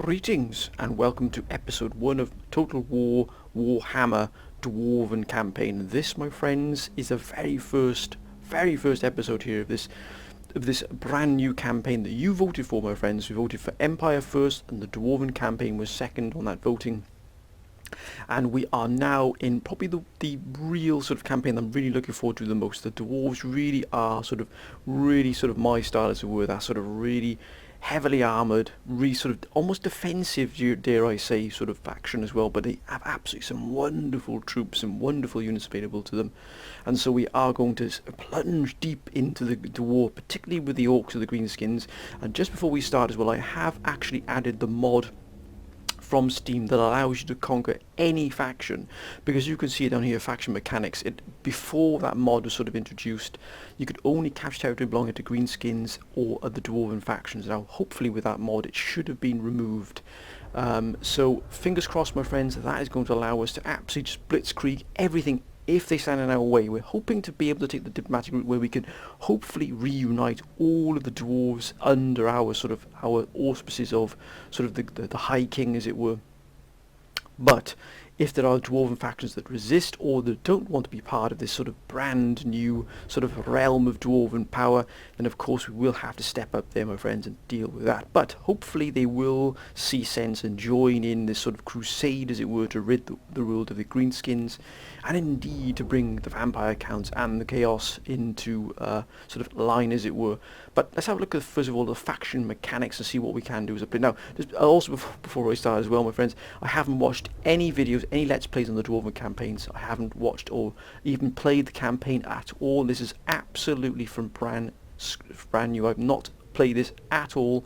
Greetings and welcome to episode 1 of Total War Warhammer Dwarven campaign. This, my friends, is the very first episode here of this brand new campaign that you voted for, my friends. We voted for Empire first and the Dwarven campaign was second on that voting. And we are now in probably the real sort of campaign I'm really looking forward to the most. The Dwarves really are really my style, as it were. That sort of really heavily armoured, really sort of almost defensive, dare I say, sort of faction as well. But they have absolutely some wonderful troops and wonderful units available to them. And so we are going to plunge deep into the war, particularly with the Orcs or the Greenskins. And just before we start as well, I have actually added the mod from Steam that allows you to conquer any faction, because you can see it down here, faction mechanics. Before that mod was sort of introduced, you could only capture territory belonging to Greenskins or the Dwarven factions. Now hopefully with that mod it should have been removed. So fingers crossed, my friends, that is going to allow us to absolutely just blitzkrieg everything if they stand in our way. We're hoping to be able to take the diplomatic route where we can hopefully reunite all of the dwarves under our auspices of the High King, as it were. But if there are Dwarven factions that resist or that don't want to be part of this sort of brand new sort of realm of Dwarven power, then of course we will have to step up there, my friends, and deal with that. But hopefully they will see sense and join in this sort of crusade, as it were, to rid the world of the Greenskins, and indeed to bring the vampire counts and the chaos into sort of line, as it were. But let's have a look at, first of all, the faction mechanics and see what we can do as a play. Now, just also before I start as well, my friends, I haven't watched any videos, any Let's Plays on the Dwarven campaigns. I haven't watched or even played the campaign at all. This is absolutely from brand new. I've not played this at all.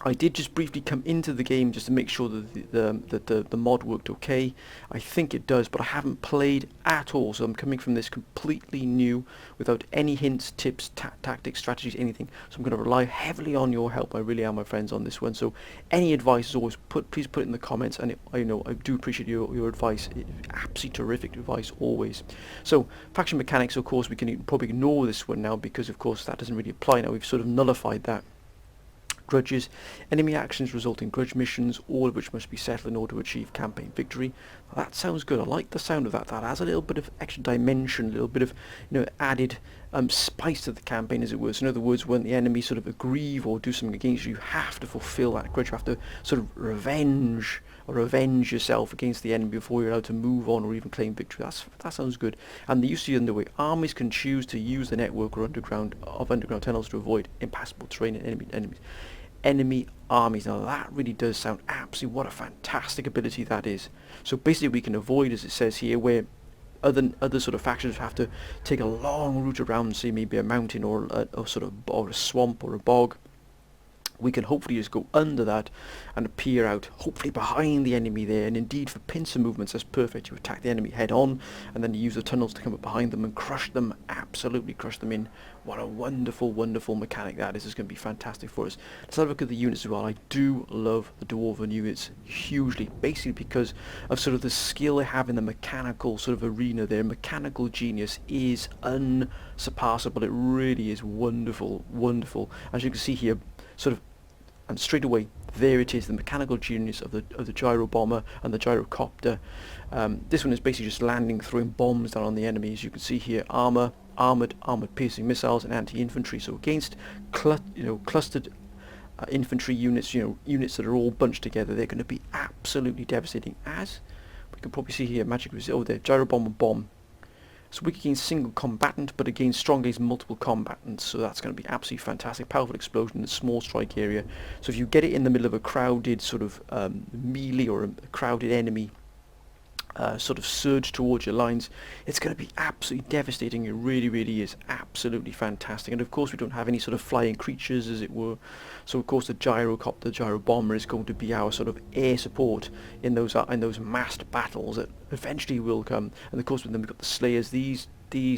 I did just briefly come into the game just to make sure that the mod worked okay. I think it does, but I haven't played at all, so I'm coming from this completely new, without any hints, tips, tactics, strategies, anything. So I'm going to rely heavily on your help. I really am, my friends, on this one. So any advice is always please put it in the comments, and I do appreciate your advice. Absolutely terrific advice always. So faction mechanics, of course, we can probably ignore this one now, because of course that doesn't really apply now. We've sort of nullified that. Grudges. Enemy actions result in grudge missions, all of which must be settled in order to achieve campaign victory. That sounds good. I like the sound of that. That has a little bit of extra dimension, a little bit of added spice to the campaign, as it were. So in other words, when the enemy sort of aggrieve or do something against you, you have to fulfill that grudge. You have to sort of revenge yourself against the enemy before you're allowed to move on or even claim victory. That sounds good. And the use of the underway. Armies can choose to use the network or underground tunnels to avoid impassable terrain and enemy armies. Now that really does sound absolutely, what a fantastic ability that is. So basically we can avoid, as it says here, where other sort of factions have to take a long route around, say maybe a mountain or a swamp or a bog. We can hopefully just go under that and appear out, hopefully behind the enemy there. And indeed, for pincer movements, that's perfect. You attack the enemy head on, and then you use the tunnels to come up behind them and crush them, absolutely crush them in. What a wonderful, wonderful mechanic that is. It's going to be fantastic for us. Let's have a look at the units as well. I do love the Dwarven units hugely, basically because of sort of the skill they have in the mechanical sort of arena. Their mechanical genius is unsurpassable. It really is wonderful, wonderful. As you can see here, and straight away there it is, the mechanical genius of the gyro bomber and the gyrocopter. This one is basically just landing, throwing bombs down on the enemy. As you can see here, armored piercing missiles and anti-infantry. So against clustered infantry units, units that are all bunched together, they're going to be absolutely devastating. As we can probably see here, magic resist. Oh, there, gyro bomb and bomb. So weak against single combatant, but again strong against multiple combatants. So that's going to be absolutely fantastic. Powerful explosion in a small strike area. So if you get it in the middle of a crowded sort of melee or a crowded enemy sort of surge towards your lines, it's going to be absolutely devastating. It really, really is absolutely fantastic. And of course we don't have any sort of flying creatures, as it were. So of course the gyrocopter, the gyro bomber, is going to be our sort of air support in those massed battles that eventually will come. And of course with them we've got the slayers. These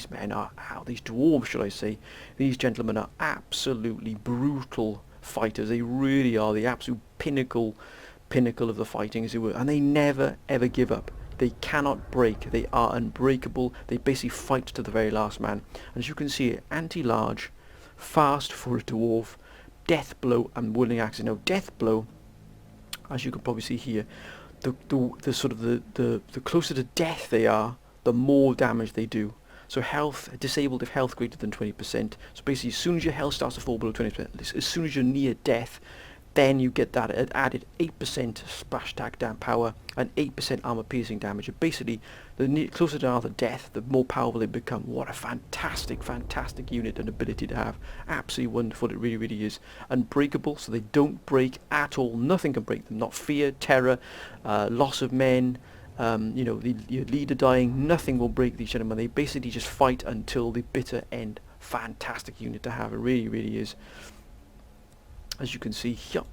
men are, these dwarves, should I say, these gentlemen are absolutely brutal fighters. They really are the absolute pinnacle of the fighting, as it were. And they never ever give up. They cannot break. They are unbreakable. They basically fight to the very last man. And as you can see, anti-large, fast for a dwarf, death blow and whirling axe. Now, death blow as you can probably see here, the sort of the closer to death they are, the more damage they do. So health, disabled if health greater than 20%. So basically, as soon as your health starts to fall below 20%, as soon as you're near death, then you get that added 8% splash attack power and 8% armor piercing damage. And basically, the closer they are to death, the more powerful they become. What a fantastic, fantastic unit and ability to have. Absolutely wonderful, it really, really is. Unbreakable, so they don't break at all. Nothing can break them. Not fear, terror, loss of men, you know, your leader dying. Nothing will break these gentlemen. They basically just fight until the bitter end. Fantastic unit to have. It really, really is. As you can see here,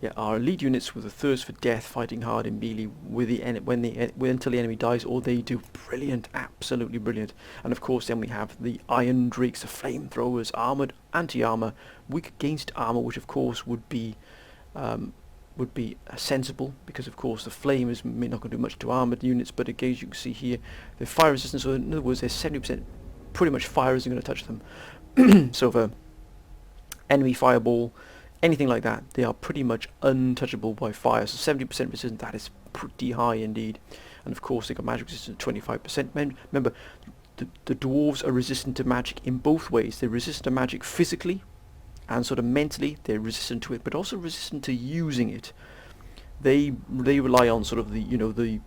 yeah, our elite units with a thirst for death, fighting hard in melee with the until the enemy dies, or they do brilliant, absolutely brilliant. And of course, then we have the Iron Drakes, the flamethrowers, armored, anti-armor, weak against armor, which of course would be sensible, because of course the flame is not going to do much to armored units. But again, as you can see here, the fire resistance. So in other words, there's 70% pretty much fire isn't going to touch them. So for enemy fireball, anything like that, they are pretty much untouchable by fire. So 70% resistance, that is pretty high indeed. And of course they got magic resistance at 25%. Remember, the dwarves are resistant to magic in both ways. They're resistant to magic physically, and sort of mentally they're resistant to it, but also resistant to using it. They rely on sort of the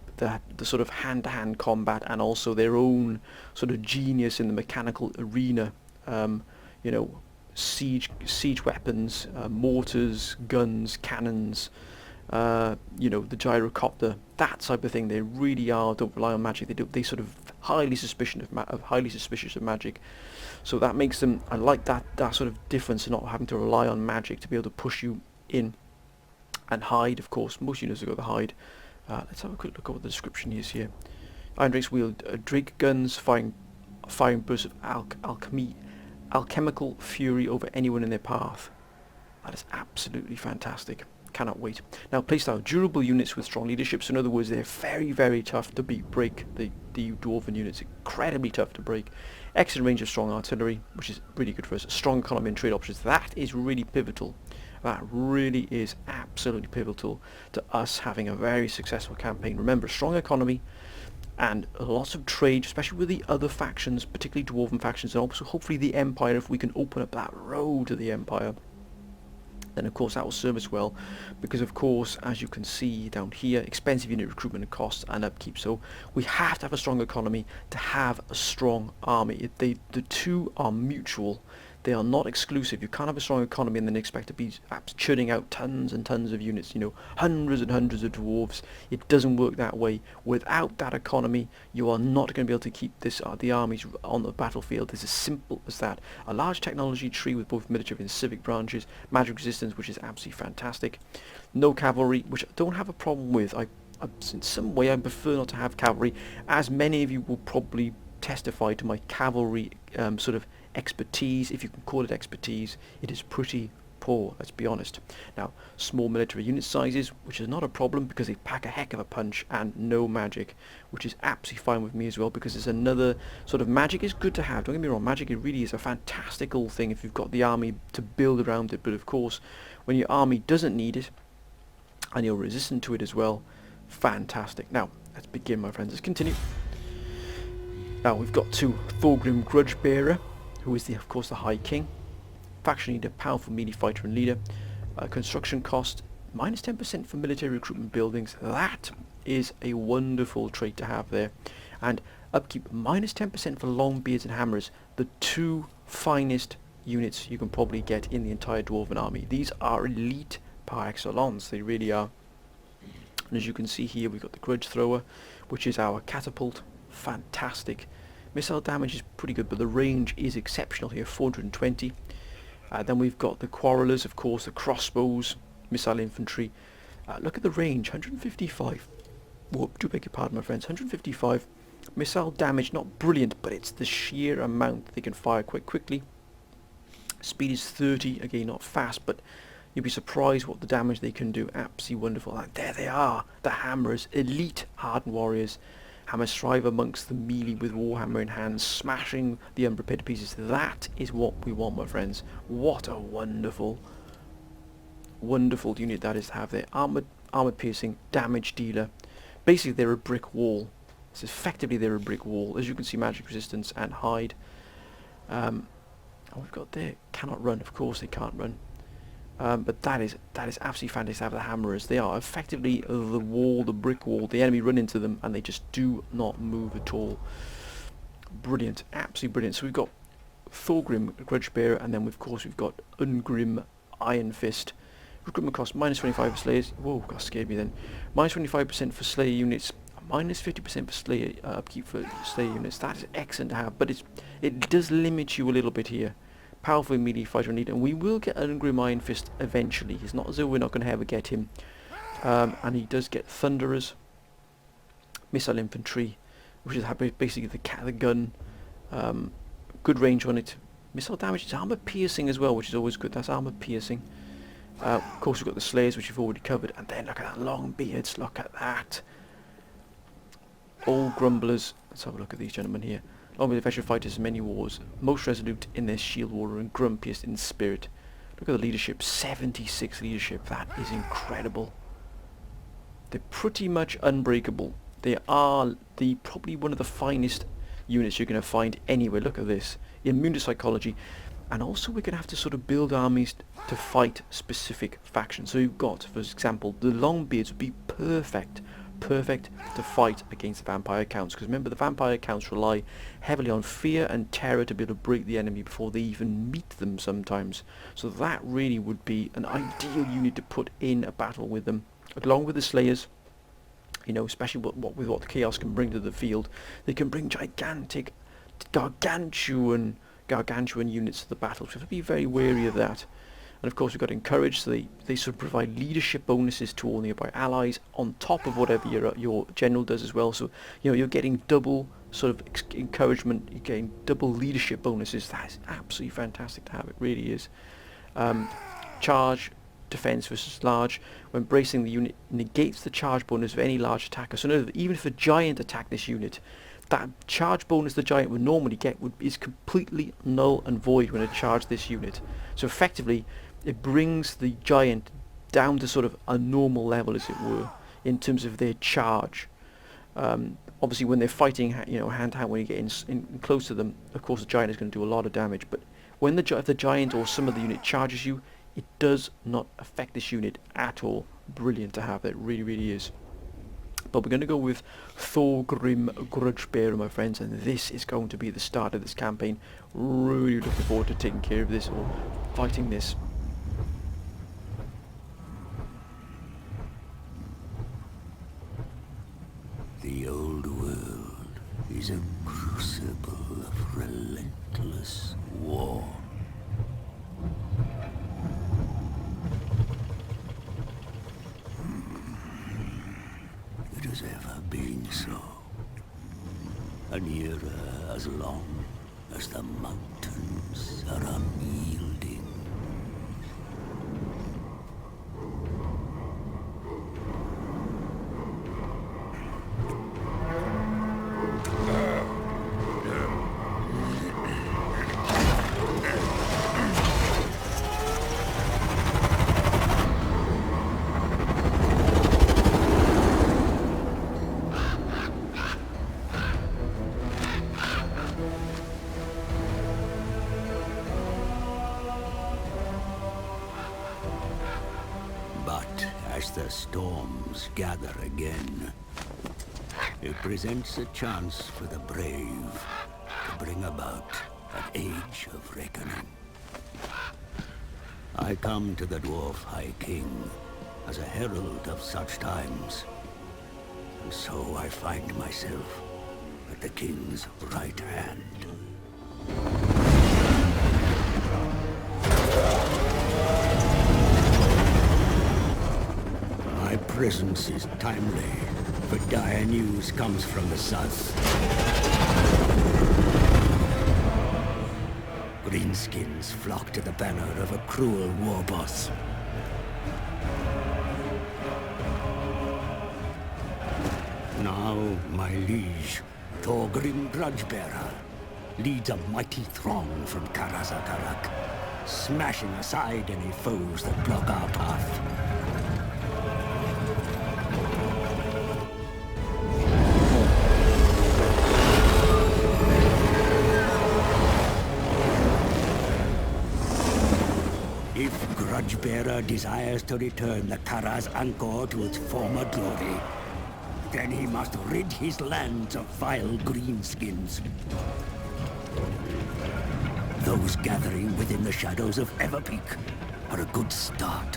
sort of hand-to-hand combat, and also their own sort of genius in the mechanical arena. You know, siege weapons, mortars, guns, cannons, you know, the gyrocopter, that type of thing. They really don't rely on magic. They sort of highly suspicious of magic. So that makes them, I like that sort of difference, in not having to rely on magic to be able to push you in. And hide, of course, most units have got the hide. Let's have a quick look at what the description is here. Iron Drakes wield Drake guns, firing bursts of alchemical fury over anyone in their path. That is absolutely fantastic. Cannot wait. Now, playstyle: durable units with strong leadership. So in other words, they're very, very tough to break. The Dwarven units, incredibly tough to break. Excellent range of strong artillery, which is really good for us. Strong economy and trade options. That is really pivotal. That really is absolutely pivotal to us having a very successful campaign. Remember, strong economy and lots of trade, especially with the other factions, particularly Dwarven factions, and also hopefully the Empire. If we can open up that road to the Empire, then of course that will serve us well, because of course, as you can see down here, expensive unit recruitment and costs and upkeep. So we have to have a strong economy to have a strong army. The two are mutual. They are not exclusive. You can't have a strong economy and then expect to be churning out tons and tons of units, you know, hundreds and hundreds of dwarves. It doesn't work that way. Without that economy, you are not going to be able to keep the armies on the battlefield. It's as simple as that. A large technology tree with both military and civic branches, magic resistance, which is absolutely fantastic. No cavalry, which I don't have a problem with. In some way, I prefer not to have cavalry, as many of you will probably testify to my cavalry sort of expertise, if you can call it expertise. It is pretty poor, let's be honest. Now, small military unit sizes, which is not a problem because they pack a heck of a punch, and no magic, which is absolutely fine with me as well, because it's another sort of, magic is good to have, don't get me wrong, magic, it really is a fantastical thing if you've got the army to build around it. But of course, when your army doesn't need it and you're resistant to it as well, fantastic. Now, let's begin, my friends. Let's continue. Now, we've got to Thorgrim Grudgebearer, who is of course the High King. Faction leader, powerful melee fighter and leader. Construction cost minus 10% for military recruitment buildings. That is a wonderful trait to have there. And upkeep minus 10% for long beards and hammers. The two finest units you can probably get in the entire Dwarven army. These are elite par excellence. They really are. And as you can see here, we've got the Grudge Thrower, which is our catapult. Fantastic. Missile damage is pretty good, but the range is exceptional here, 420. Then we've got the Quarrelers, of course, the crossbows, missile infantry. Look at the range, 155. Whoop, do beg your pardon, my friends, 155. Missile damage, not brilliant, but it's the sheer amount they can fire quite quickly. Speed is 30, again, not fast, but you'll be surprised what the damage they can do. Absolutely wonderful. And there they are, the Hammerers, elite hardened warriors. Hammer strive amongst the melee with Warhammer in hand, smashing the unprepared to pieces. That is what we want, my friends. What a wonderful wonderful unit that is to have there. Armor piercing, damage dealer. Basically, they're a brick wall. So effectively, they're a brick wall. As you can see, magic resistance and hide. And we've got there, cannot run. Of course, they can't run. But that is absolutely fantastic to have the hammerers. They are effectively the wall, the brick wall. The enemy run into them and they just do not move at all. Brilliant, absolutely brilliant. So we've got Thorgrim Grudgebearer, and then of course we've got Ungrim Iron Fist. Recruitment cost -25 for slayers. Whoa, that scared me then. -25% for slayer units. -50% for slayer upkeep for slayer units. That is excellent to have, but it does limit you a little bit here. Powerful melee fighter need, and we will get Ungrim Iron Fist eventually. It's not as though we're not going to ever get him. And he does get Thunderers, Missile Infantry, which is basically the gun. Good range on it. Missile damage. It's armor piercing as well, which is always good. That's armor piercing. Of course, we've got the slayers, which we've already covered, and then look at that long beards. Look at that. All grumblers. Let's have a look at these gentlemen here. Long with the veteran fighters in many wars, most resolute in their shield water and grumpiest in spirit. Look at the leadership. 76 leadership. That is incredible. They're pretty much unbreakable. They are probably one of the finest units you're going to find anywhere. Look at this. Immune to psychology. And also we're going to have to sort of build armies to fight specific factions. So you've got, for example, the Longbeards would be perfect to fight against the vampire counts. Because remember, the vampire counts rely heavily on fear and terror to be able to break the enemy before they even meet them sometimes. So that really would be an ideal unit to put in a battle with them. Along with the slayers, you know, especially with what the chaos can bring to the field. They can bring gigantic, gargantuan units to the battle. So we have to be very wary of that. And of course we've got encourage, so they sort of provide leadership bonuses to all nearby allies on top of whatever your general does as well. So you know, you're getting double sort of encouragement, you're getting double leadership bonuses. That is absolutely fantastic to have. It really is. Charge, defense versus large. When bracing, the unit negates the charge bonus of any large attacker. So no, even if a giant attacked this unit, that charge bonus the giant would normally get is completely null and void when it charged this unit. So effectively, it brings the giant down to sort of a normal level, as it were, in terms of their charge. Obviously, when they're fighting, you know, hand to hand, when you get in close to them, of course, the giant is going to do a lot of damage. But when if the giant or some of the unit charges you, it does not affect this unit at all. Brilliant to have. It really, really is. But we're going to go with Thorgrim Grudgebearer, my friends, and this is going to be the start of this campaign. Really looking forward to taking care of this or fighting this. The old world is a crucible of relentless war. It has ever been so. An era as long as the mountains are unyielding. But as the storms gather again, it presents a chance for the brave to bring about an age of reckoning. I come to the Dwarf High King as a herald of such times, and so I find myself at the King's right hand. My presence is timely, for dire news comes from the south. Greenskins flock to the banner of a cruel war boss. Now, my liege, Thorgrim Grudgebearer, leads a mighty throng from Karazakarak, smashing aside any foes that block our path. bearer desires to return the Karaz Angkor to its former glory, then he must rid his lands of vile Greenskins. Those gathering within the shadows of Everpeak are a good start.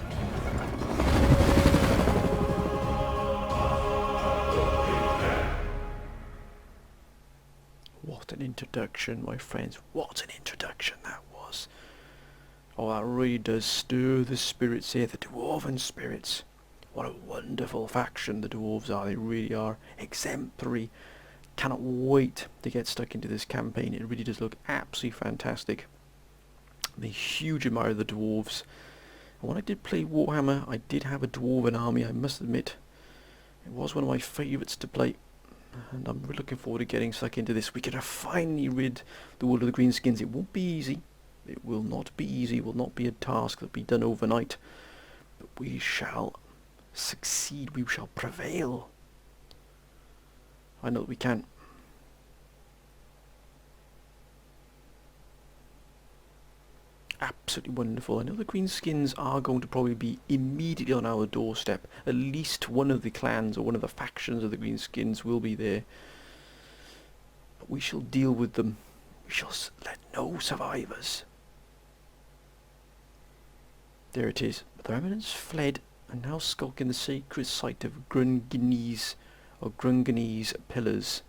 What an introduction, my friends. What an introduction that was. Oh, that really does stir the spirits here, the Dwarven spirits. What a wonderful faction the Dwarves are. They really are exemplary. Cannot wait to get stuck into this campaign. It really does look absolutely fantastic. I'm a huge admirer of the Dwarves. And when I did play Warhammer, I did have a Dwarven army, I must admit. It was one of my favourites to play. And I'm really looking forward to getting stuck into this. We can finally rid the world of the Greenskins. It won't be easy. It will not be easy. It will not be a task that will be done overnight. But we shall succeed. We shall prevail. I know that we can. Absolutely wonderful. I know the Greenskins are going to probably be immediately on our doorstep. At least one of the clans or one of the factions of the Greenskins will be there. But we shall deal with them. We shall let no survivors. There it is. The remnants fled and now skulk in the sacred site of Grunginese or Grunganese pillars.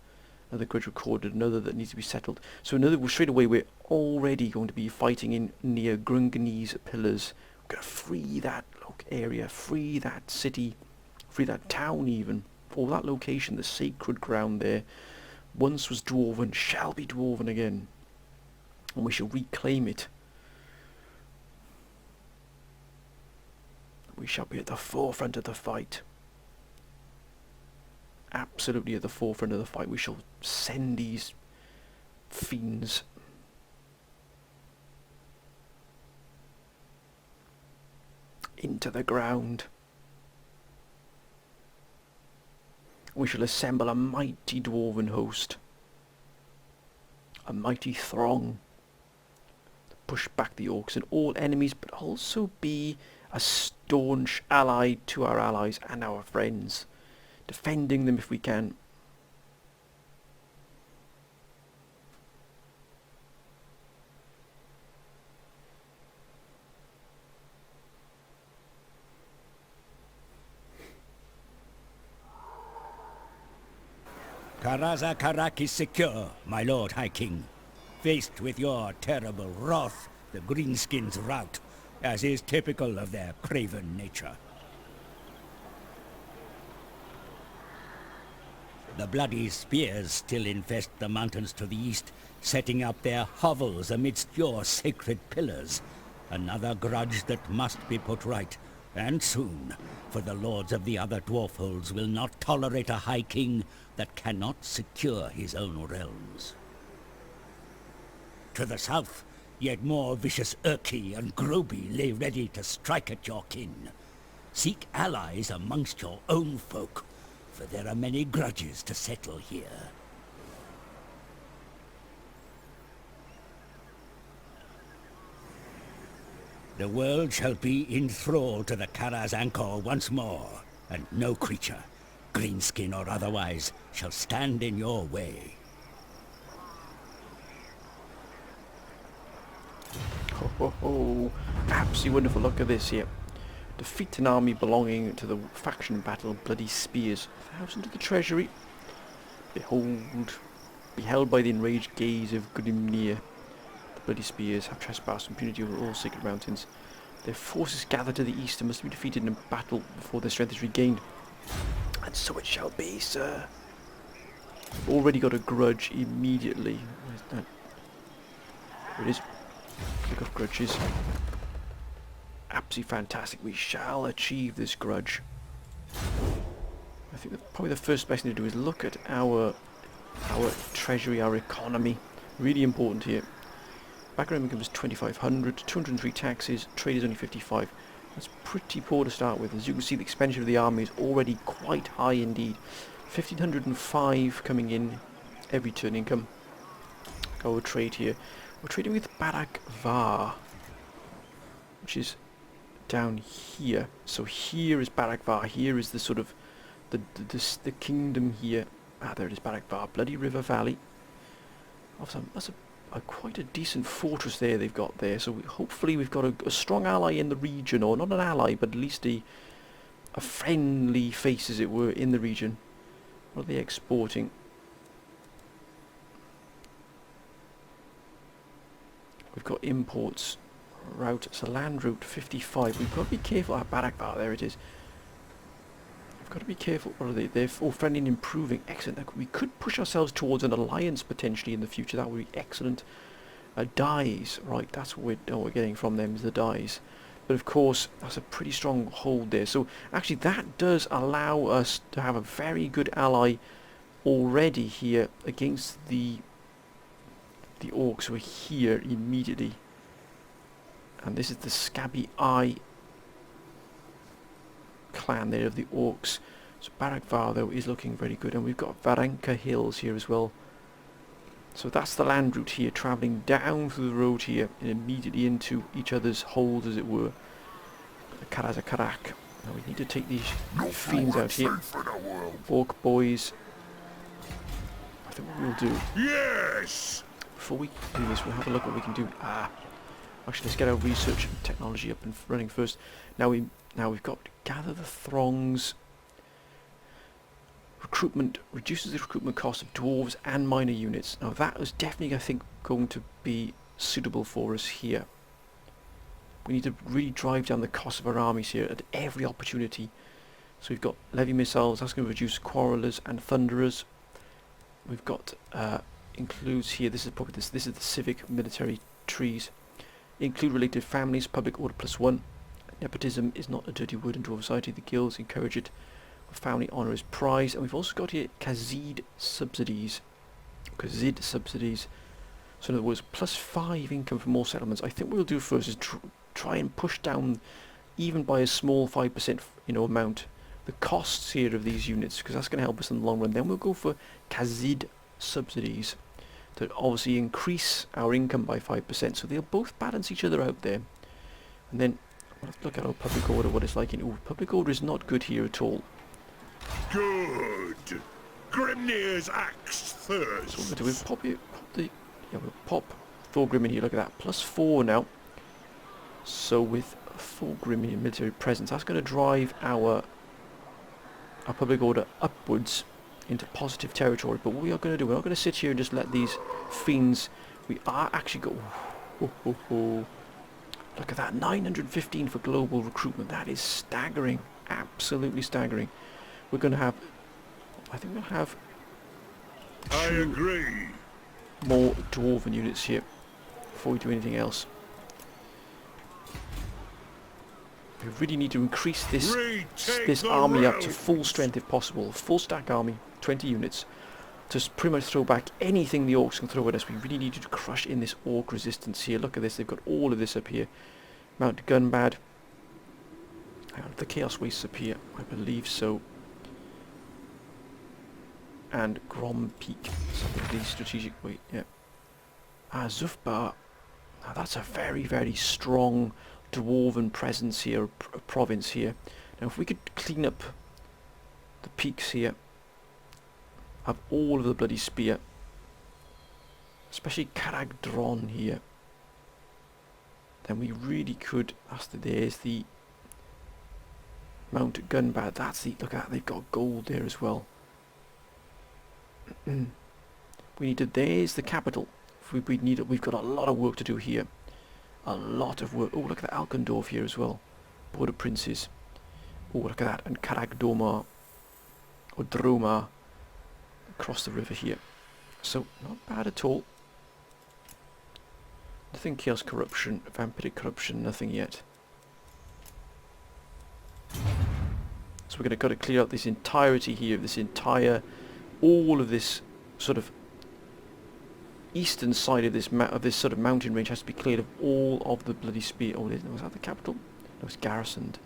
Another grudge recorded, another that needs to be settled. So straight away we're already going to be fighting in near Grunganese pillars. We're going to free that area, free that city, free that town even. All that location, the sacred ground there, once was Dwarven, shall be Dwarven again. And we shall reclaim it. We shall be at the forefront of the fight. Absolutely at the forefront of the fight. We shall send these fiends into the ground. We shall assemble a mighty Dwarven host, a mighty throng, to push back the orcs and all enemies, but also be a staunch ally to our allies and our friends, defending them if we can. Karaza Karak is secure, my lord High King. Faced with your terrible wrath, the Greenskins rout, as is typical of their craven nature. The bloody spears still infest the mountains to the east, setting up their hovels amidst your sacred pillars. Another grudge that must be put right, and soon, for the lords of the other dwarfholds will not tolerate a High King that cannot secure his own realms. To the south, yet more vicious Urki and Groby lay ready to strike at your kin. Seek allies amongst your own folk, for there are many grudges to settle here. The world shall be enthralled to the Karaz Angkor once more, and no creature, greenskin or otherwise, shall stand in your way. Ho ho ho! Absolutely wonderful. Look at this here. Defeat an army belonging to the faction battle Bloody Spears. 1,000 to the treasury. Beheld by the enraged gaze of Grimnir. The Bloody Spears have trespassed impunity over all sacred mountains. Their forces gather to the east and must be defeated in a battle before their strength is regained. And so it shall be, sir. I've already got a grudge immediately. Where's that? There it is. Pick up grudges. Absolutely fantastic. We shall achieve this grudge. I think that probably the first best thing to do is look at our treasury, our economy. Really important here. Background income is 2,500, 203 taxes, trade is only 55. That's pretty poor to start with. As you can see, the expenditure of the army is already quite high indeed. 1,505 coming in every turn income. Our trade here. We're trading with Barak Var, which is down here. So here is Barakvar. Here is the sort of the kingdom here. Ah, there it is, Barakvar. Bloody River Valley. That's quite a decent fortress there they've got there. So hopefully we've got a strong ally in the region, or not an ally, but at least a friendly face, as it were, in the region. What are they exporting? We've got imports. Route, it's a land route 55. We've got to be careful. Ah, Barakvar, there it is. We've got to be careful. What are they? They're all friendly and improving. Excellent. We could push ourselves towards an alliance potentially in the future. That would be excellent. Dyes, right, that's what we're getting from them, is the dyes. But of course, that's a pretty strong hold there. So actually that does allow us to have a very good ally already here against the orcs who are here immediately. And this is the Scabby Eye clan there of the orcs. So Barakvar though is looking very good, and we've got Varanka Hills here as well. So that's the land route here, travelling down through the road here and immediately into each other's holds, as it were. Karazakarak. Now we need to take these fiends out here. Orc boys. I think what we'll do, Yes! before we do this, we'll have a look what we can do. Actually, let's get our research and technology up and running first. Now we've got to gather the throngs. Recruitment reduces the recruitment cost of dwarves and minor units. Now that is definitely, I think, going to be suitable for us here. We need to really drive down the cost of our armies here at every opportunity. So we've got levy missiles. That's going to reduce quarrelers and thunderers. We've got includes here. This is probably this is the civic military trees. Include related families. Public order +1. Nepotism is not a dirty word in dwarf society. The guilds encourage it. Family honour is prized, and we've also got here Kazid subsidies. Kazid subsidies. So in other words, +5 income from more settlements. I think what we'll do first is try and push down, even by a small 5%, amount, the costs here of these units, because that's going to help us in the long run. Then we'll go for Kazid subsidies to obviously increase our income by 5%. So they'll both balance each other out there. And then let's look at our public order. What it's like in public order is not good here at all. Good. Grimnir's axe first. So what we'll do, we'll pop Thorgrim in here. Look at that, +4 now. So with Thorgrim in military presence, that's going to drive our public order upwards into positive territory. But what we are going to do, we're not going to sit here and just let these fiends. We are actually going. Look at that, 915 for global recruitment. That is staggering, absolutely staggering. We're going to have, I think we'll have I agree. more Dwarven units here before we do anything else. We really need to increase this army up to full strength if possible. Full stack army, 20 units, to pretty much throw back anything the orcs can throw at us. We really need to crush in this orc resistance here. Look at this, they've got all of this up here. Mount Gunbad. The Chaos Wastes up here, I believe so. And Grom Peak, something of the strategic weight, yeah. Zufbar, now that's a very, very strong Dwarven presence here, province here. Now if we could clean up the peaks here, have all of the bloody spear, especially Karagdron here, then we really could. There's the Mount Gunbad. That's the, look at that, they've got gold there as well. We need to, there's the capital. We've got a lot of work to do here. A lot of work. Oh, look at the Alkendorf here as well. Border Princes. Oh, look at that. And Karagdoma, or Droma, across the river here. So, not bad at all. Nothing Chaos Corruption, Vampiric Corruption, nothing yet. So we're got to clear out this entirety here, all of this sort of eastern side of this sort of mountain range has to be cleared of all of the bloody spear. Oh, was that the capital? No, it's garrisoned.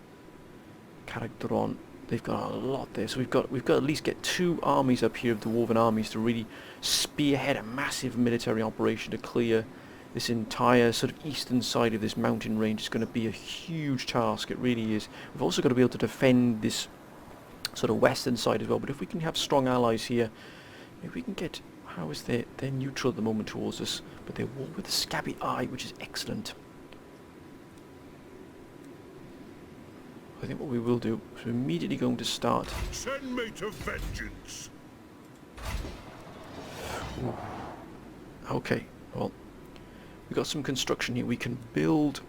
Karagdron. They've got a lot there, so we've got to at least get 2 armies up here of Dwarven armies to really spearhead a massive military operation to clear this entire sort of eastern side of this mountain range is going to be a huge task. It really is. We've also got to be able to defend this sort of western side as well. But if we can have strong allies here, maybe we can get... How is they're neutral at the moment towards us, but they're war with a scabby eye, which is excellent. I think what we will do is we're immediately going to start. Send me to vengeance. Ooh. Okay, well, we've got some construction here. We can build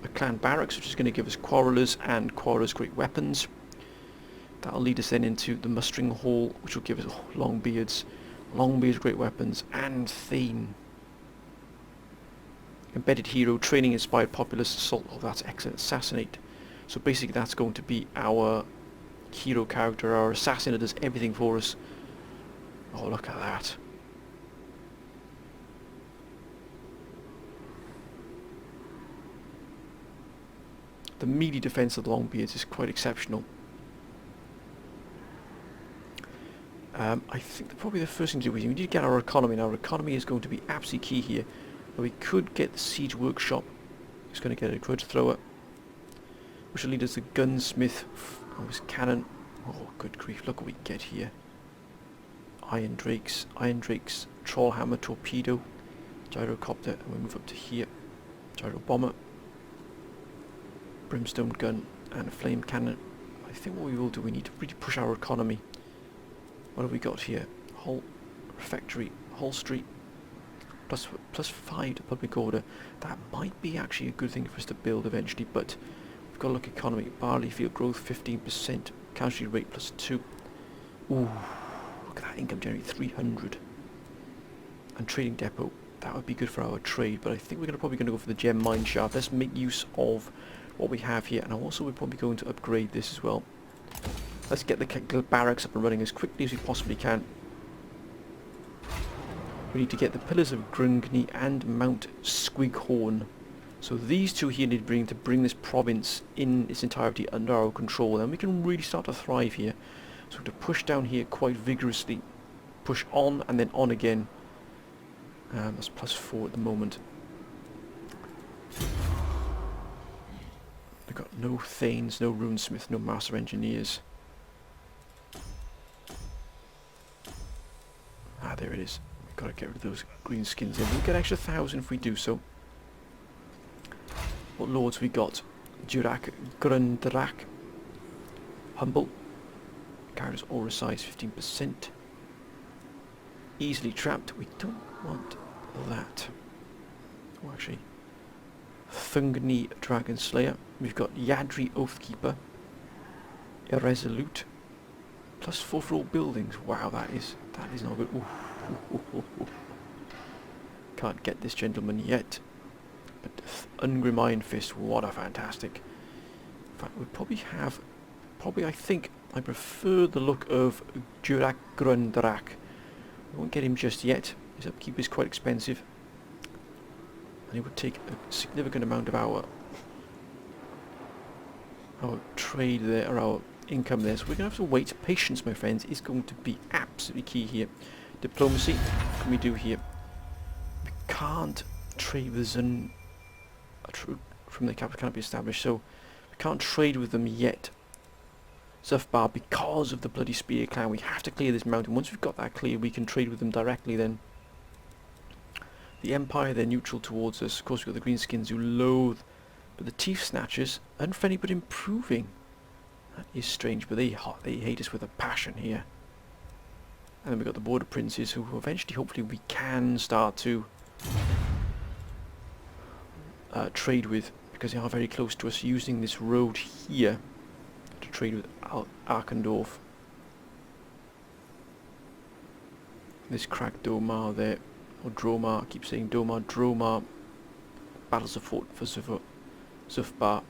a clan barracks, which is going to give us quarrelers and quarrelers great weapons. That'll lead us then into the mustering hall, which will give us longbeards, great weapons, and Thane. Embedded hero, training inspired populist assault. Oh, that's excellent. Assassinate. So basically that's going to be our hero character, our assassin that does everything for us. Oh, look at that. The melee defense of the Longbeards is quite exceptional. I think that probably the first thing to do is we need to get our economy. Now our economy is going to be absolutely key here. But we could get the siege workshop. It's going to get a grudge thrower, which will lead us to gunsmith. Oh, his cannon. Oh, good grief! Look what we get here. Iron drakes, troll hammer, torpedo, gyrocopter, and we move up to here. Gyro bomber, brimstone gun, and a flame cannon. I think what we will do, we need to really push our economy. What have we got here? Hull, refectory, holstery, plus 5 to public order. That might be actually a good thing for us to build eventually, but we've got to look economy. Barley field growth 15%, casualty rate +2. Ooh, look at that income generate 300. And trading depot, that would be good for our trade, but I think we're probably going to go for the gem mine shaft. Let's make use of what we have here, and also we're probably going to upgrade this as well. Let's get the barracks up and running as quickly as we possibly can. We need to get the pillars of Grungni and Mount Squighorn. So these two here need to bring this province in its entirety under our control, and we can really start to thrive here. So we have to push down here quite vigorously, push on and then on again. That's +4 at the moment. We've got no Thanes, no runesmiths, no master engineers. Ah, there it is. We've got to get rid of those greenskins in. We'll get an extra 1,000 if we do so. What lords we got? Durak, Grundrak, Humble. Characters aura size 15%. Easily trapped. We don't want that. Oh, actually. Thungni Dragon Slayer. We've got Yadri Oathkeeper. Irresolute. +4 for all buildings. Wow, that is not good. Ooh. Can't get this gentleman yet. But Ungrim Iron Fist, what a fantastic. In fact, we probably I think I prefer the look of Durak Grundrak. We won't get him just yet. His upkeep is quite expensive. And it would take a significant amount of our trade there, or our income there. So we're going to have to wait. Patience, my friends, is going to be absolutely key here. Diplomacy, what can we do here? We can't trade with Zun from the capital, cannot be established, so we can't trade with them yet. Zufbar, because of the bloody Spear Clan, we have to clear this mountain. Once we've got that clear, we can trade with them directly then. The Empire, they're neutral towards us. Of course, we've got the Greenskins who loathe, but the Teeth Snatchers, unfriendly but improving. That is strange, but they hate us with a passion here. And then we've got the Border Princes, who eventually, hopefully, we can start to trade with, because they are very close to us, using this road here to trade with Arkendorf. This cracked Domar there, or Dromar, I keep saying Domar, Dromar. Battles are fought for Zufbar.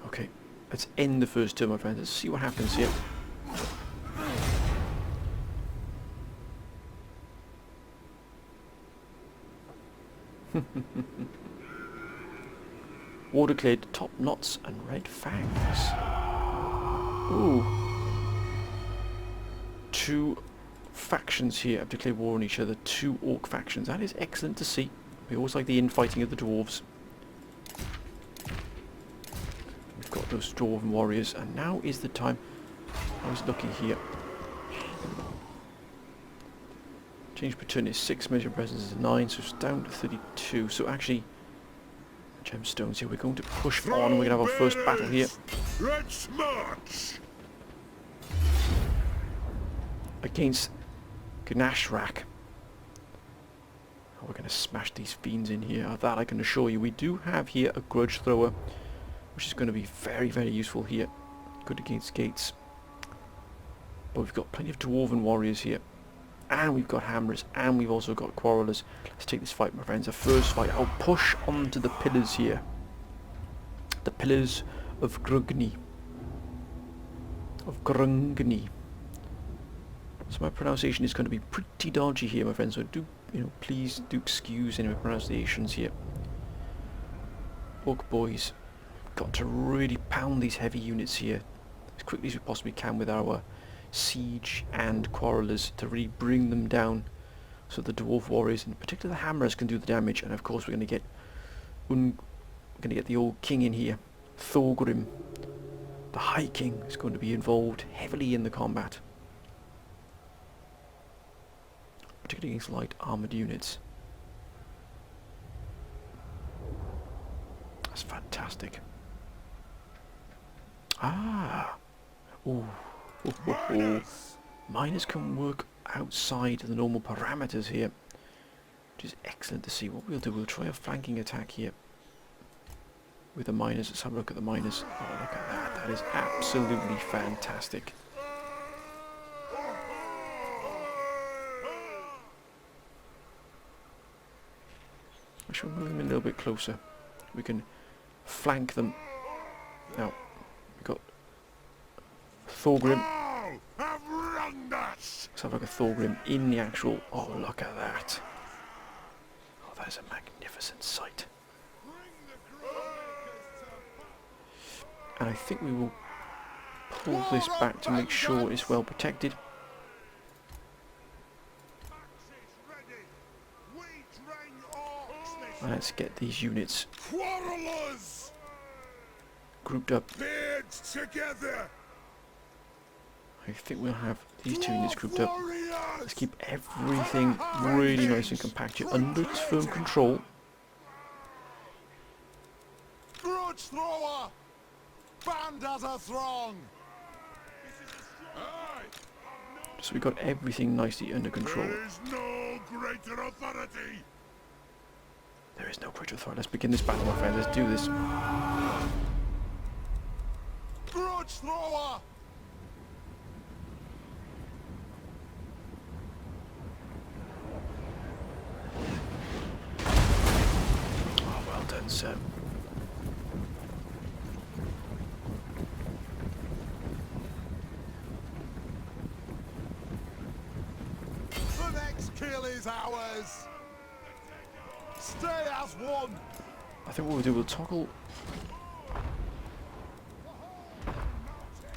Okay, let's end the first turn, my friends. Let's see what happens here. War declared, top knots and red fangs. Ooh. 2 factions here have declared war on each other. 2 orc factions. That is excellent to see. We always like the infighting of the dwarves. We've got those dwarven warriors, and now is the time. I was looking here. Change per turn is 6, measure presence is 9, so it's down to 32. So actually, gemstones here. We're going to push on. We're going to have our first battle here. Let's march! Against Gnashrak. Oh, we're going to smash these fiends in here. That I can assure you. We do have here a grudge thrower, which is going to be very, very useful here. Good against gates. But we've got plenty of dwarven warriors here. And we've got hammers. And we've also got quarrelers. Let's take this fight, my friends. The first fight. I'll push onto the pillars here. The pillars of Grugni. So my pronunciation is going to be pretty dodgy here, my friends. So do, please do excuse any of my pronunciations here. Orc boys, got to really pound these heavy units here as quickly as we possibly can with our siege and quarrelers to really bring them down, so the dwarf warriors, and particularly the hammers, can do the damage. And of course, we're going to get the old king in here, Thorgrim. The High King is going to be involved heavily in the combat, particularly against light armoured units. That's fantastic. Ah! Ooh. Miners can work outside the normal parameters here, which is excellent to see. What we'll do, we'll try a flanking attack here with the miners. Let's have a look at the miners. Oh, look at that. That is absolutely fantastic. I shall move them a little bit closer. We can flank them. Now, we've got Thorgrim. Let's have a look at Thorgrim in the actual... Oh, look at that. Oh, that is a magnificent sight. And I think we will pull this back to make sure it's well protected. And let's get these units grouped up. Together. I think we'll have these 2 units grouped up. Let's keep everything really nice and compact here under its firm control. Grudge thrower! Band as a throng! So we've got everything nicely under control. There is no greater authority. There is no greater authority. Let's begin this battle, my friend. Let's do this. Grudge thrower! Oh, well done, sir. The next kill is ours! Stay as one! I think what we'll do, we'll toggle...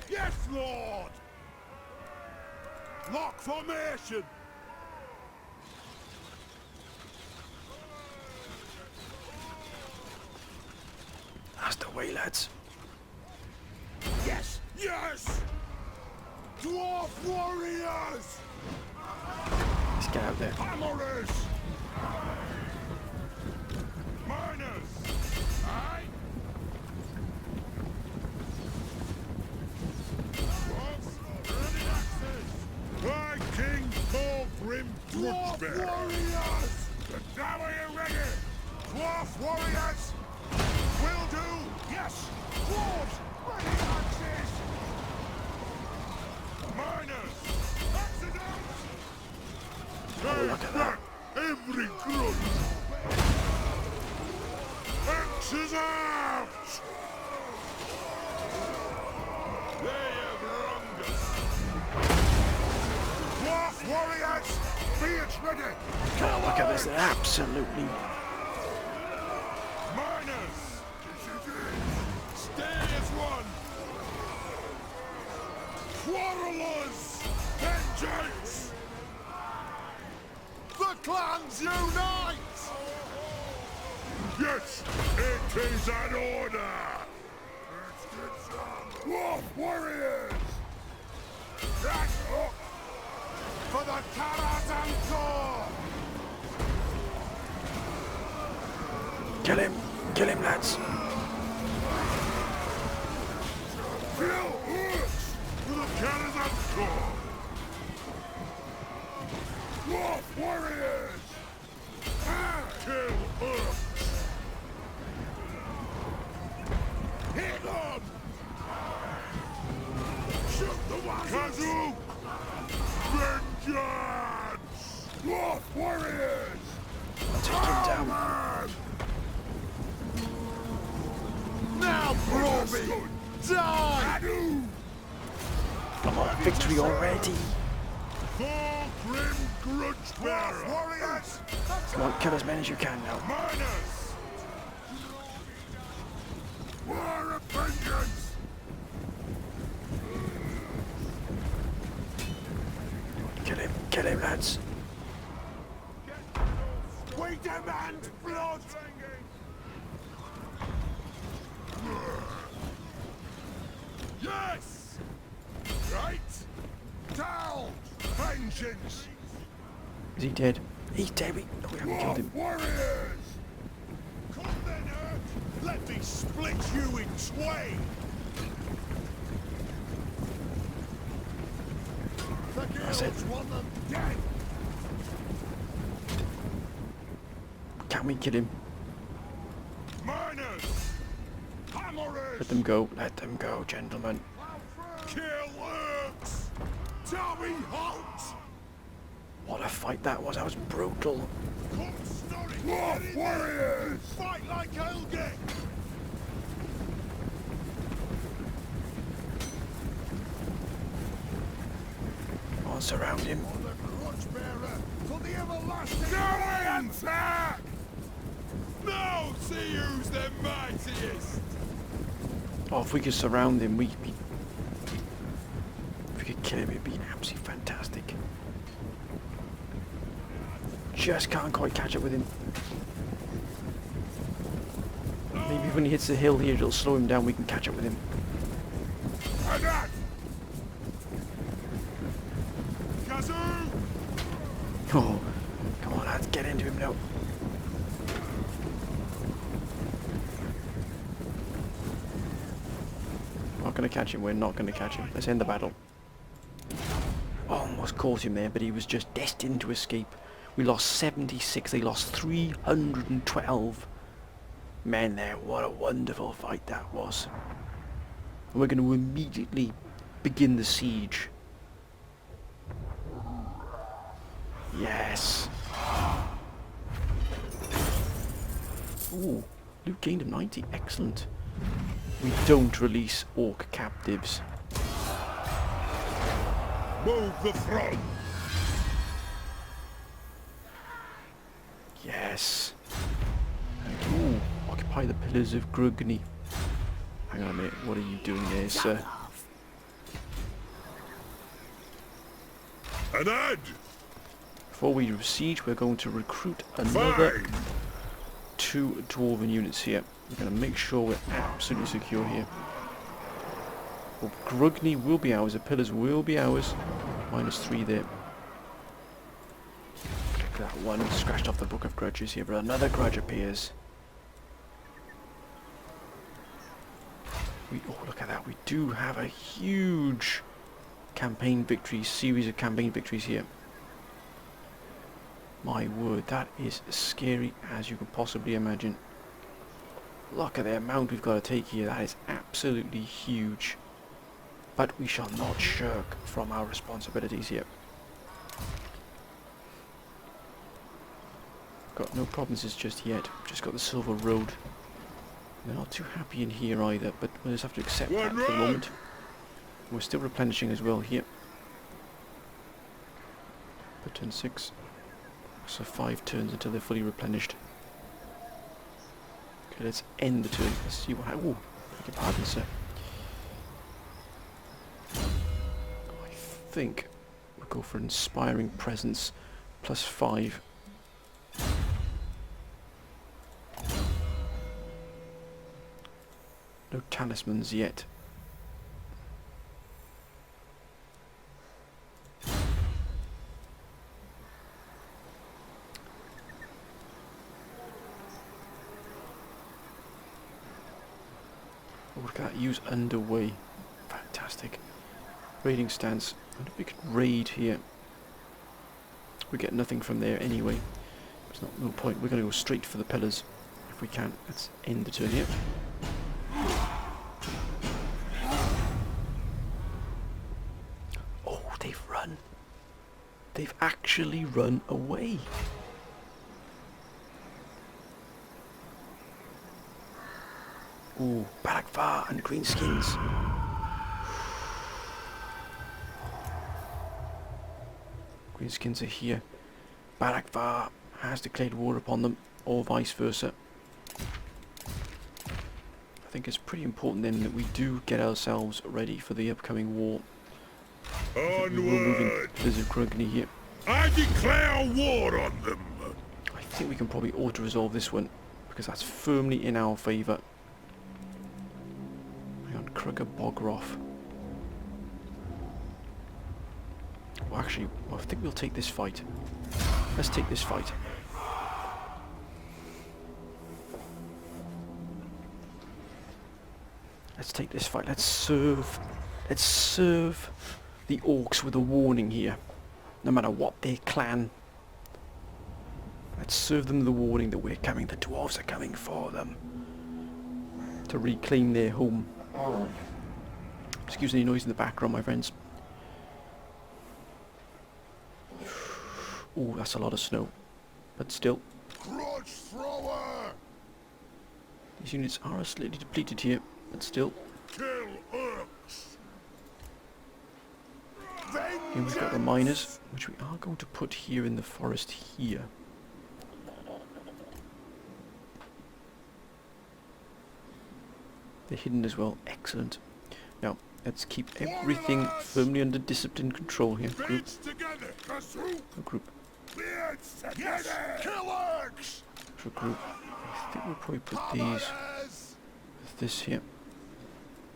Yes, Lord! Lock formation! That's the way, lads. Yes! Yes! Dwarf warriors! Let's get out there. Hammerers. Miners. Aye. Ready axes. By King Thorgrim Drudgebear. Warriors! Now are you ready? Dwarf warriors! Will do! Yes! Dwarves! Ready axes! Miners. Axes out. Oh, look at that. Every grudge. Axes out. They have wronged us. Dwarf warriors! Be it ready! Oh, look at this. They're absolutely... Miners. Stay as one. Quarrelers. Vengeance. clans unite! Yes, it is an order! Let's get some Dwarf warriors! That's up for the Karazhan Corps! Kill him, lads. Kill Orcs for the Karazhan Corps! Dwarf warriors! Kill Orcs! Hit them! Shoot the ones! Kazoo! Vengeance! Dwarf warriors! Take him down. Now, Broby! Die! Come on, victory already. Full Grim Grudge Bearer! Warriors! Come on, kill as many as you can now. Miners! War of Vengeance! Kill him, lads. We demand blood! Yes! Right! Down! Vengeance! Is he dead? He's dead. No, we haven't killed him. Warriors! Come then, Earth! Let me split you in twain! The That's it. guilds want them dead! Can we kill him? Miners! Hammerers! Let them go, gentlemen. Kill Orcs! Tell me halt! What a fight that was. That was brutal. Come Snorri! Dwarf warriors! Fight like Helge! Come on, surround him. For the grudge bearer! For the everlasting... No attack! Now see who's the mightiest! Oh, if we could surround him, if we could kill him, it'd be absolutely fantastic. Just can't quite catch up with him. Maybe when he hits the hill here, it'll slow him down. We can catch up with him. Attack! Kazoo! Oh, come on, lads, get into him now. Not gonna catch him. We're not gonna catch him. Let's end the battle. Almost caught him there, but he was just destined to escape. We lost 76. They lost 312 men there. What a wonderful fight that was. And we're going to immediately begin the siege. Yes. Ooh, loot gained of 90. Excellent. We don't release orc captives. Move the front! Yes. Ooh, occupy the pillars of Grugni. Hang on a minute, what are you doing there, sir? An ad! Before we siege, we're going to recruit another Fine! 2 Dwarven units here. We're going to make sure we're absolutely secure here. Well, Grugni will be ours, the pillars will be ours. -3 there. That one scratched off the book of grudges here, but another grudge appears. Oh, look at that. We do have a huge campaign victory, series of campaign victories here. My word, that is scary as you can possibly imagine. Look at the amount we've got to take here. That is absolutely huge. But we shall not shirk from our responsibilities here. Got no provinces just yet. Just got the Silver Road. They're not too happy in here either, but we'll just have to accept that for the moment. We're still replenishing as well here. Per turn 6. So 5 turns until they're fully replenished. Okay, let's end the turn. Let's see what happens. Oh, beg your pardon, sir. I think we'll go for Inspiring Presence +5. No talismans yet. Oh, look at that. Use underway. Fantastic. Raiding stance. I wonder if we could raid here. We get nothing from there anyway. There's no point. We're going to go straight for the pillars if we can. Let's end the turn here. Oh, they've run. They've actually run away. Ooh, Barakvar and Greenskins. Greenskins are here. Barakvar has declared war upon them, or vice versa. I think it's pretty important then that we do get ourselves ready for the upcoming war. We're moving Lizardkrugni here. I declare war on them. I think we can probably auto-resolve this one, because that's firmly in our favour. Hang on, Krugger Bogroff. Well, actually, I think we'll take this fight. Let's take this fight. Let's take this fight. Let's serve the orcs with a warning here. No matter what their clan. Let's serve them the warning that we're coming. The dwarves are coming for them. To reclaim their home. Excuse any noise in the background, my friends. Ooh, that's a lot of snow. But still. Grudge thrower! These units are slightly depleted here. But still. Kill orcs! Here we've got the miners, which we are going to put here in the forest here. They're hidden as well. Excellent. Now, let's keep everything firmly under discipline control here. Group. Group. Yes! Kill orcs! For group. I think we'll probably put these with this here.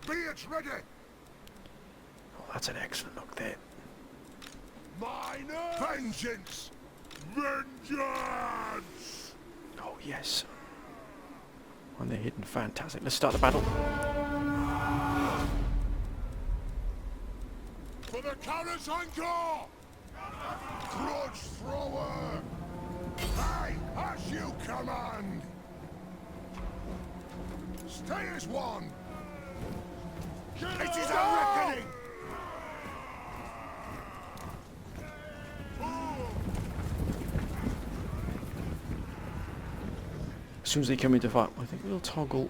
Beards ready! Oh, that's an excellent look there. Miners! Vengeance! Vengeance! Oh, yes. And they're hidden. Fantastic. Let's start the battle. For the Carrot Anchor! Grudge thrower! Aye, as you command! Stay as one! It is a reckoning! As soon as they come into fight, I think we'll toggle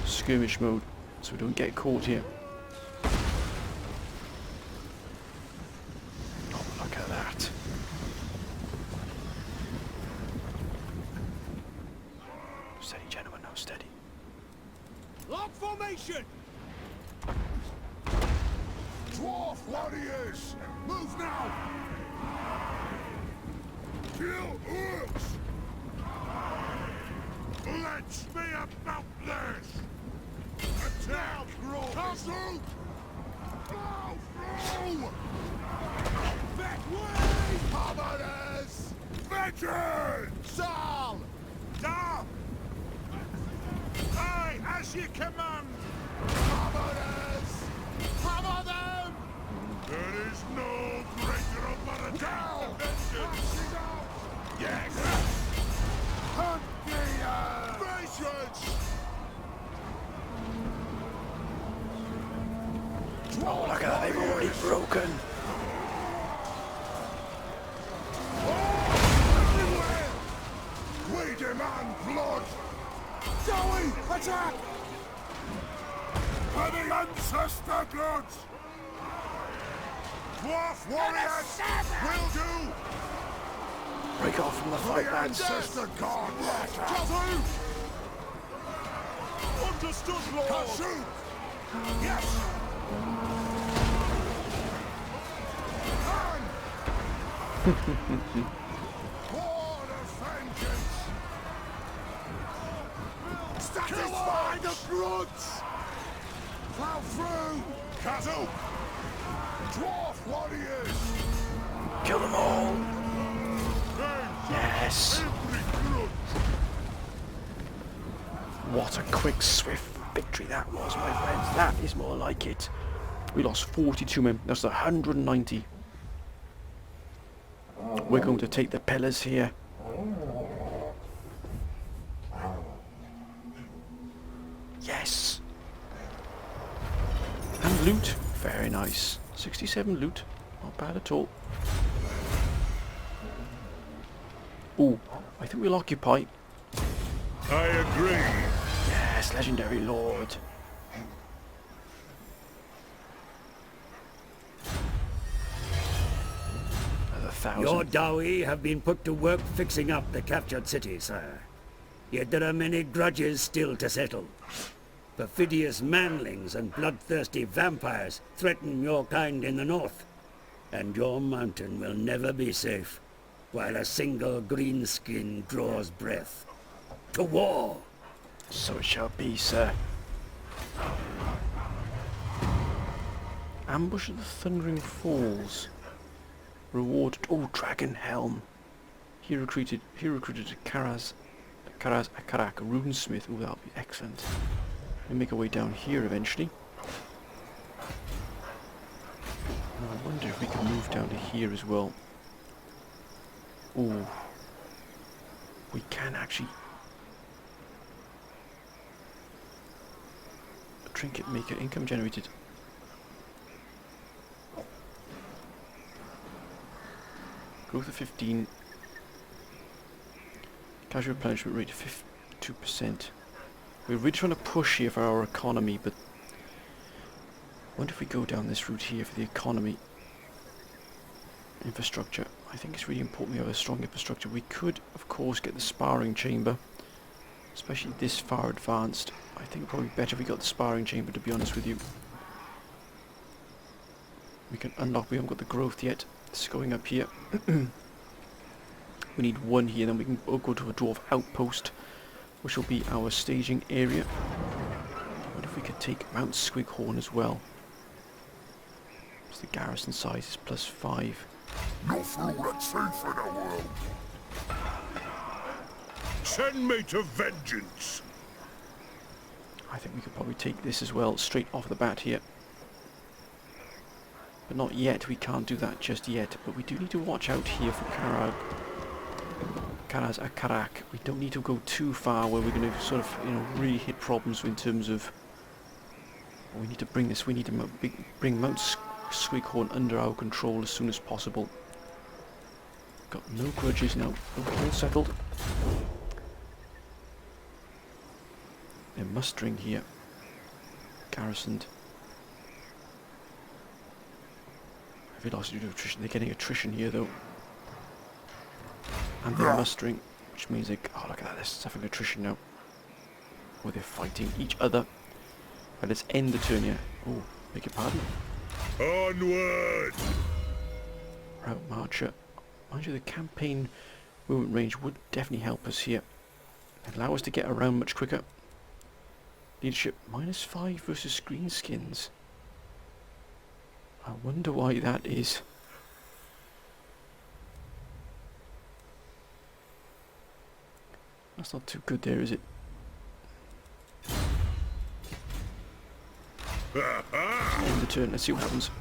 skirmish mode so we don't get caught here. Oh, look at that. Steady, gentlemen, now steady. Lock formation! Dwarf warriors! Move now! Kill orcs! Let's be about this! Attack! Castle! Blow through! That way! Hammerers! Vengeance! Sal! Darth! Aye, as you command! Hammerers! Hammer them! There is no greater of a down! Yes! Hunt the Vengeance! Oh, look at that, they've already broken. Everywhere! We demand blood! Joey, attack! For the ancestor gods! Dwarf warriors! Will do! Break off from the fight, lads. Ancestor gods! Jazu! Understood, Lord! Kasuk! Yes! Ward of vengeance! Satisfy the grunts! Plow through! Cattle! Dwarf warriors! Kill them all! Yes! What a quick, swift victory that was, my friends. That is more like it. We lost 42 men. That's 190. We're going to take the pillars here. Yes! And loot. Very nice. 67 loot. Not bad at all. Ooh, I think we'll occupy. I agree. Yes, legendary lord. Another 1,000. Your Dowie have been put to work fixing up the captured city, sire. Yet there are many grudges still to settle. Perfidious manlings and bloodthirsty vampires threaten your kind in the north, and your mountain will never be safe while a single greenskin draws breath. To war! So it shall be, sir. Ambush at the Thundering Falls. Reward. Oh, Dragon Helm. He recruited a Karaz Akarak, a runesmith. Oh, that'll be excellent. We'll make our way down here eventually. Now, I wonder if we can move down to here as well. Oh, we can actually. A trinket maker, income generated. Growth of 15. Casual replenishment rate of 52%. We're really trying to push here for our economy, but I wonder if we go down this route here for the economy. Infrastructure. I think it's really important we have a strong infrastructure. We could, of course, get the sparring chamber, especially this far advanced. I think probably better if we got the sparring chamber, to be honest with you. We can unlock, we haven't got the growth yet. It's going up here. We need one here, then we can go to a dwarf outpost, which will be our staging area. What if we could take Mount Squighorn as well? The garrison size is +5. You're through that's safe in the world. Send me to vengeance. I think we could probably take this as well, straight off the bat here. But not yet, we can't do that just yet. But we do need to watch out here for Karaz Akarak. We don't need to go too far where we're going to sort of, really hit problems in terms of... We need to bring this, we need to bring Mount Squighorn under our control as soon as possible. Got no grudges now, all settled. They're mustering here. Garrisoned. Have they lost due to attrition? They're getting attrition here though. And they're mustering, which means they... Oh, look at that, they're suffering attrition now. Oh, they're fighting each other. Right, let's end the turn here. Oh, beg your pardon. Onward! Route Marcher. Mind you, the campaign movement range would definitely help us here. Allow us to get around much quicker. Leadership, -5 versus Greenskins. I wonder why that is. That's not too good there, is it? End the turn, let's see what happens.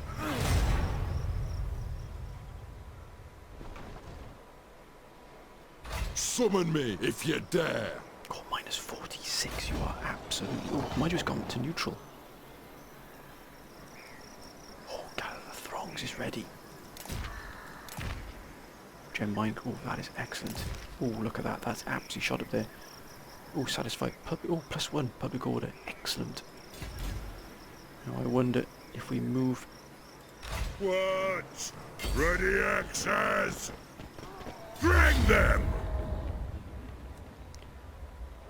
Summon me if you dare. Oh, -46, you are absolutely... Oh, mind you, it's gone to neutral. Oh, Gather the Throngs is ready. Gem Mine, oh, that is excellent. Oh, look at that, that's absolutely shot up there. Oh, satisfied. Oh, +1, public order, excellent. Now I wonder if we move... What? Ready axes? Bring them!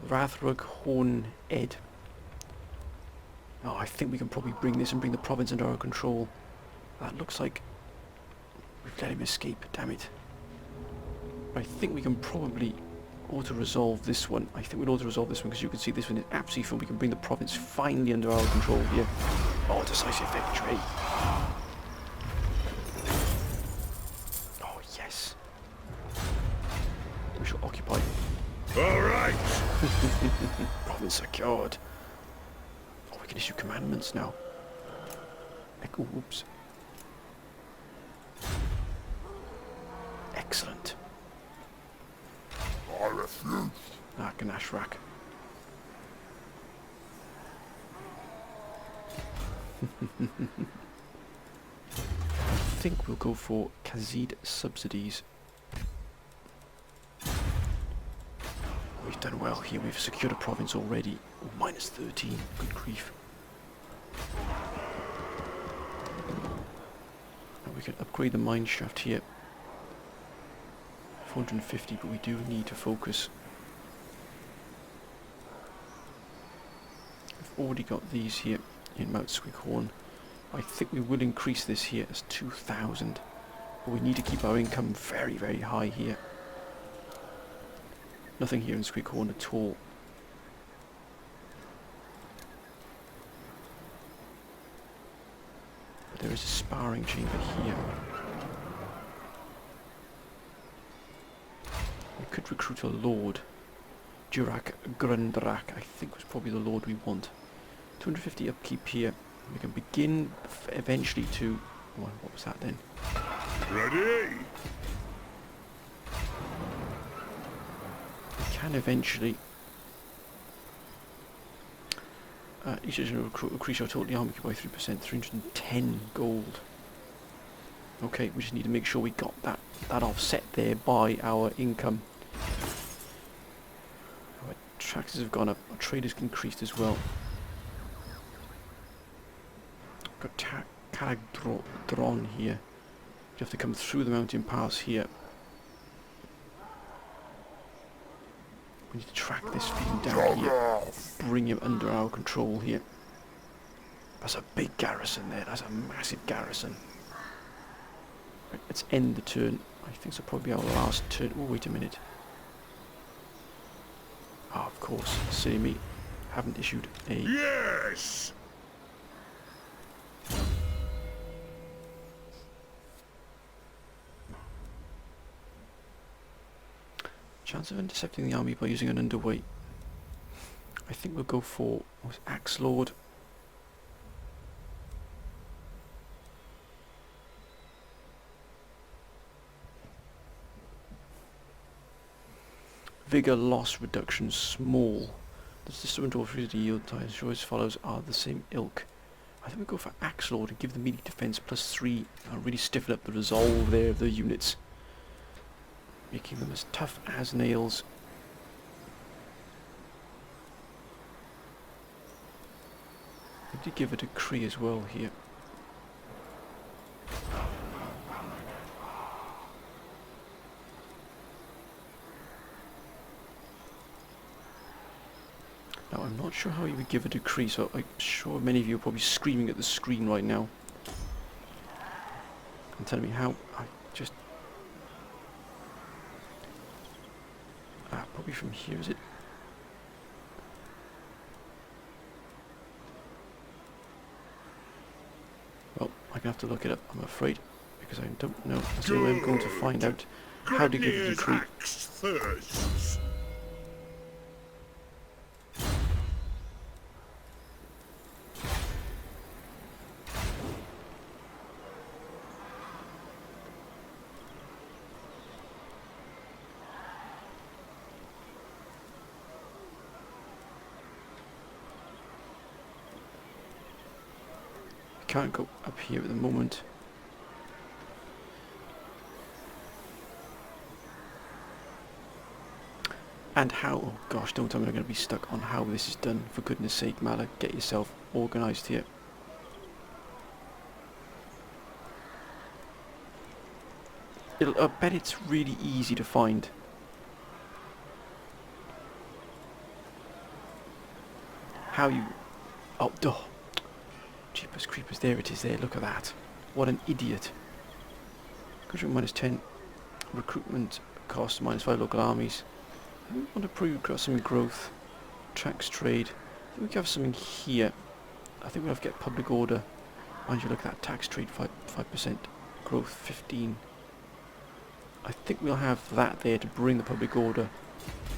Rathrug Horn Ed. Oh, I think we can probably bring this and bring the province under our control. That looks like we've let him escape, damn it. I think we can probably... auto-resolve this one. I think we'll auto-resolve this one because you can see this one is absolutely fun. We can bring the province finally under our control here. Oh, decisive victory. Oh, yes. We shall occupy. All right. Province secured. Oh, we can issue commandments now. Echo, whoops. Excellent. I refuse. Ah, Ganashrak. I think we'll go for Khazid subsidies. We've done well here. We've secured a province already. Oh, minus 13. Good grief. Now we can upgrade the mine shaft here. 450, but we do need to focus. We've already got these here in Mount Squighorn. I think we will increase this here as 2,000, but we need to keep our income very, very high here. Nothing here in Squighorn at all. But there is a sparring chamber here. We could recruit a lord. Durak Grundrak, I think, was probably the lord we want. 250 upkeep here. We can begin eventually to... Well, what was that then? Ready? We can eventually... each additional recruit increase our total army by 3%, 310 gold. Okay, we just need to make sure we got that offset there by our income. Our taxes have gone up, our trade has increased as well. Got Karagdron here. You have to come through the mountain pass here. We need to track this fiend down here. Bring him under our control here. That's a big garrison there. That's a massive garrison. Right, let's end the turn. I think so probably our last turn. Oh, wait a minute. Ah, of course. Silly me. Haven't issued a... Yes. Chance of intercepting the army by using an underweight. I think we'll go for Axe Lord. Vigor loss reduction small. The system and dwarf yield times sure as follows are the same ilk. I think we'll go for Axe Lord and give the melee defense +3 and really stiffen up the resolve there of the units. Making them as tough as nails. I need to give a decree as well here. Now I'm not sure how you would give a decree, so I'm sure many of you are probably screaming at the screen right now and telling me how. I just... probably from here, is it? Well, I'm going to have to look it up, I'm afraid, because I don't know. That's the way I'm going to find out how to give a decree. Thirsts. Can't go up here at the moment. And how, oh gosh, don't tell me I'm going to be stuck on how this is done. For goodness sake, Mala, get yourself organised here. I bet it's really easy to find. How you... Oh, duh. Jeepers creepers, there it is there, look at that. What an idiot. Country -10, recruitment cost -5 local armies. We want to probably some growth. Tracks trade. I think we have something here. I think we'll have to get public order. Mind you, look at that tax trade, 5% growth, 15. I think we'll have that there to bring the public order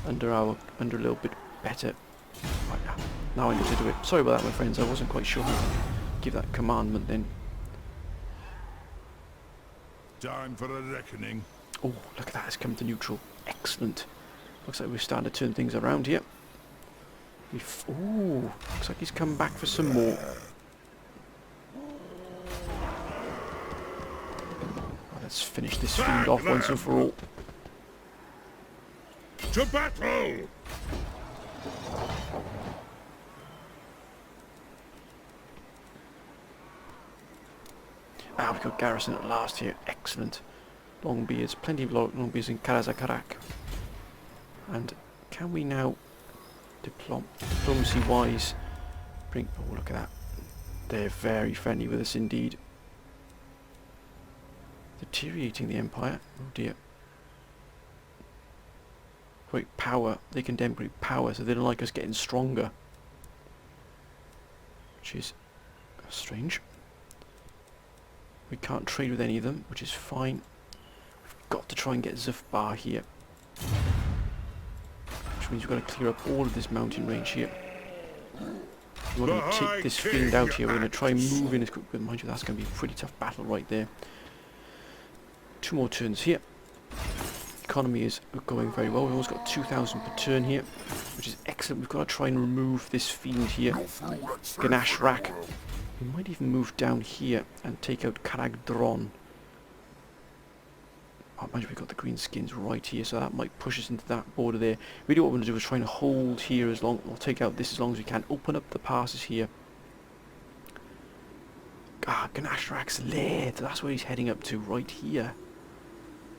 under a little bit better. Right, now I need to do it. Sorry about that, my friends. I wasn't quite sure how to give that commandment then. Time for a reckoning. Oh, look at that! It's come to neutral. Excellent. Looks like we're starting to turn things around here. Ooh, looks like he's come back for some more. Let's finish this fiend off once and for all. To battle! Ah, we've got garrison at last here. Excellent. Longbeards, plenty of longbeards in Karazakarak. And can we now, diplomacy-wise, bring... Oh, look at that. They're very friendly with us indeed. Deteriorating the empire. Oh dear. Great power. They condemn great power, so they don't like us getting stronger. Which is strange. We can't trade with any of them, which is fine. We've got to try and get Zufbar here. Which means we've got to clear up all of this mountain range here. We want to take this field out here. We're going to try and move in as quick. But mind you, that's going to be a pretty tough battle right there. 2 more turns here. Economy is going very well. We've almost got 2,000 per turn here, which is excellent. We've got to try and remove this fiend here, Ganashrak. We might even move down here and take out Karagdron. Oh, imagine we've got the Greenskins right here, so that might push us into that border there. Really what we want to do is try and hold here as long, we'll take out this as long as we can. Open up the passes here. Ah, Ganashrak's lair, that's where he's heading up to, right here.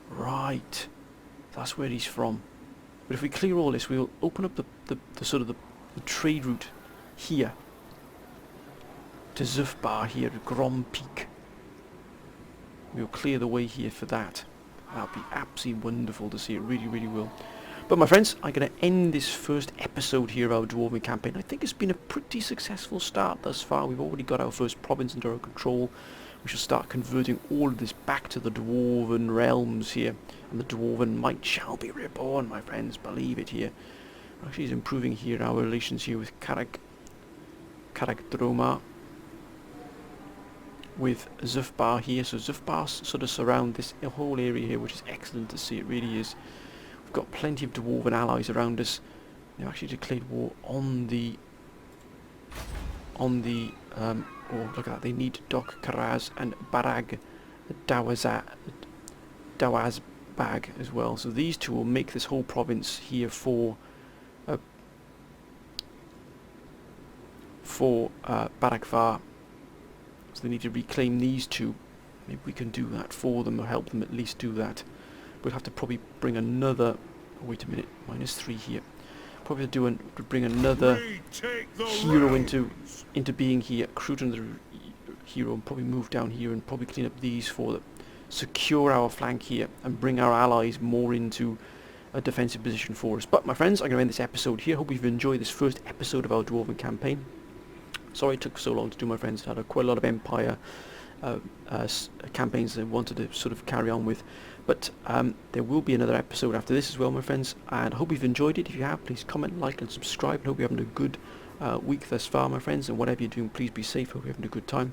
Right. That's where he's from. But if we clear all this, we'll open up the sort of the trade route here. To Zufbar here, to Grom Peak. We'll clear the way here for that. That'll be absolutely wonderful to see. It really, really will. But my friends, I'm going to end this first episode here of our Dwarven campaign. I think it's been a pretty successful start thus far. We've already got our first province under our control. We shall start converting all of this back to the Dwarven realms here. And the Dwarven might shall be reborn, my friends. Believe it here. Actually, it's improving here our relations here with Karagdroma. With Zufbar here. So Zufbar sort of surround this whole area here, which is excellent to see. It really is. We've got plenty of Dwarven allies around us. They've actually declared war on the... oh, look at that. They need Dok Karaz and Barag Dawazbag as well. So these two will make this whole province here for Baragvar. So they need to reclaim these two. Maybe we can do that for them, or help them at least do that. We'll have to probably bring another... Oh, wait a minute, -3 here. Probably bring another hero into being here. Recruit another hero and probably move down here and probably clean up these for them. Secure our flank here and bring our allies more into a defensive position for us. But my friends, I'm going to end this episode here. Hope you've enjoyed this first episode of our Dwarven campaign. Sorry it took so long to do, my friends. I had quite a lot of Empire campaigns that I wanted to sort of carry on with. But there will be another episode after this as well, my friends. And I hope you've enjoyed it. If you have, please comment, like and subscribe. I hope you're having a good week thus far, my friends. And whatever you're doing, please be safe. Hope you're having a good time.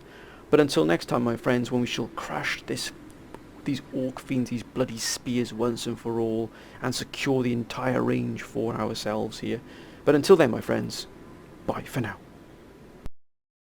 But until next time, my friends, when we shall crush these orc fiends, these bloody spears once and for all, and secure the entire range for ourselves here. But until then, my friends, bye for now.